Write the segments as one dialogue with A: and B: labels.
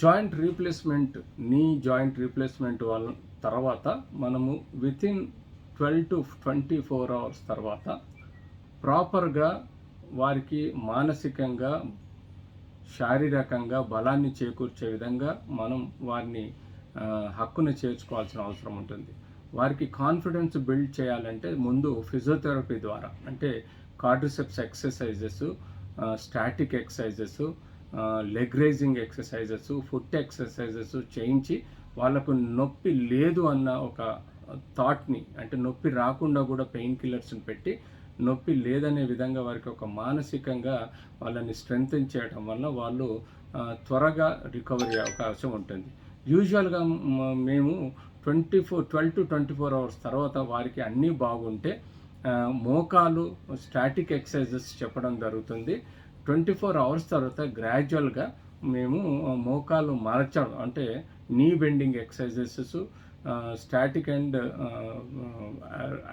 A: Joint replacement, knee joint replacement వల్ల తర్వాత మనము వితిన్ 12 to 24 అవర్స్ తర్వాత ప్రాపర్గా వారికి మానసికంగా, శారీరకంగా బలాన్ని చేకూర్చే విధంగా మనం వారిని హక్కును చేర్చుకోవాల్సిన అవసరం ఉంటుంది. వారికి కాన్ఫిడెన్స్ బిల్డ్ చేయాలంటే ముందు ఫిజియోథెరపీ ద్వారా, అంటే quadriceps exercises, static exercises, leg raising exercises, foot exercises చేయించి వాళ్ళకు నొప్పి లేదు అన్న ఒక థాట్ని, అంటే నొప్పి రాకుండా కూడా పెయిన్ కిల్లర్స్ని పెట్టి నొప్పి లేదనే విధంగా వారికి ఒక మానసికంగా వాళ్ళని స్ట్రెంగ్తెన్ చేయడం వల్ల వాళ్ళు త్వరగా రికవరీ అవకాశం ఉంటుంది. యూజువల్గా మేము 12 to 24 అవర్స్ తర్వాత వారికి అన్నీ బాగుంటే మోకాలు స్టాటిక్ ఎక్సర్సైజెస్ చెప్పడం జరుగుతుంది. 24 అవర్స్ తర్వాత గ్రాడ్యువల్గా మేము మోకాలు మరచడం, అంటే నీ bending exercises, static and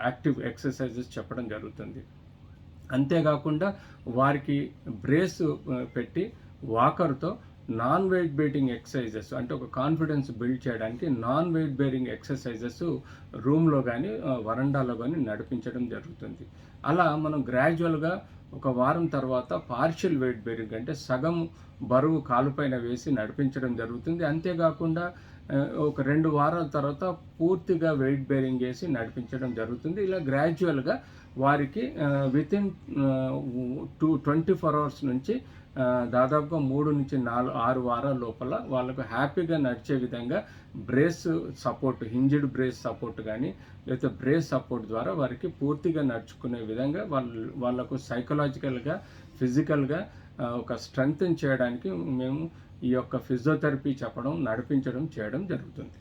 A: active exercises చెప్పడం జరుగుతుంది. అంతేకాకుండా వారికి బ్రేస్ పెట్టి వాకర్తో నాన్ వెయిట్ బేరింగ్ ఎక్సర్సైజెస్, అంటే ఒక కాన్ఫిడెన్స్ బిల్డ్ చేయడానికి నాన్ వెయిట్ బేరింగ్ ఎక్సర్సైజెస్ రూమ్లో కానీ వరండాలో కానీ నడిపించడం జరుగుతుంది. అలా మనం గ్రాడ్యువల్గా ఒక వారం తర్వాత పార్షియల్ వెయిట్ బేరింగ్, అంటే సగం బరువు కాలుపైన వేసి నడిపించడం జరుగుతుంది. అంతేకాకుండా ఒక 2 వారాల తర్వాత పూర్తిగా వెయిట్ బేరింగ్ వేసి నడిపించడం జరుగుతుంది. ఇలా గ్రాడ్యువల్గా వారికి వితిన్ 24 అవర్స్ నుంచి దాదాపుగా 3 నుంచి 6 వారాల లోపల వాళ్ళకు హ్యాపీగా నడిచే విధంగా brace support, hinged brace support కానీ లేకపోతే బ్రేస్ సపోర్ట్ ద్వారా వారికి పూర్తిగా నడుచుకునే విధంగా వాళ్ళకు సైకలాజికల్గా, ఫిజికల్గా ఒక స్ట్రెంగ్తెన్ చేయడానికి మేము ఈ యొక్క ఫిజియోథెరపీ చెప్పడం, నడిపించడం చేయడం జరుగుతుంది.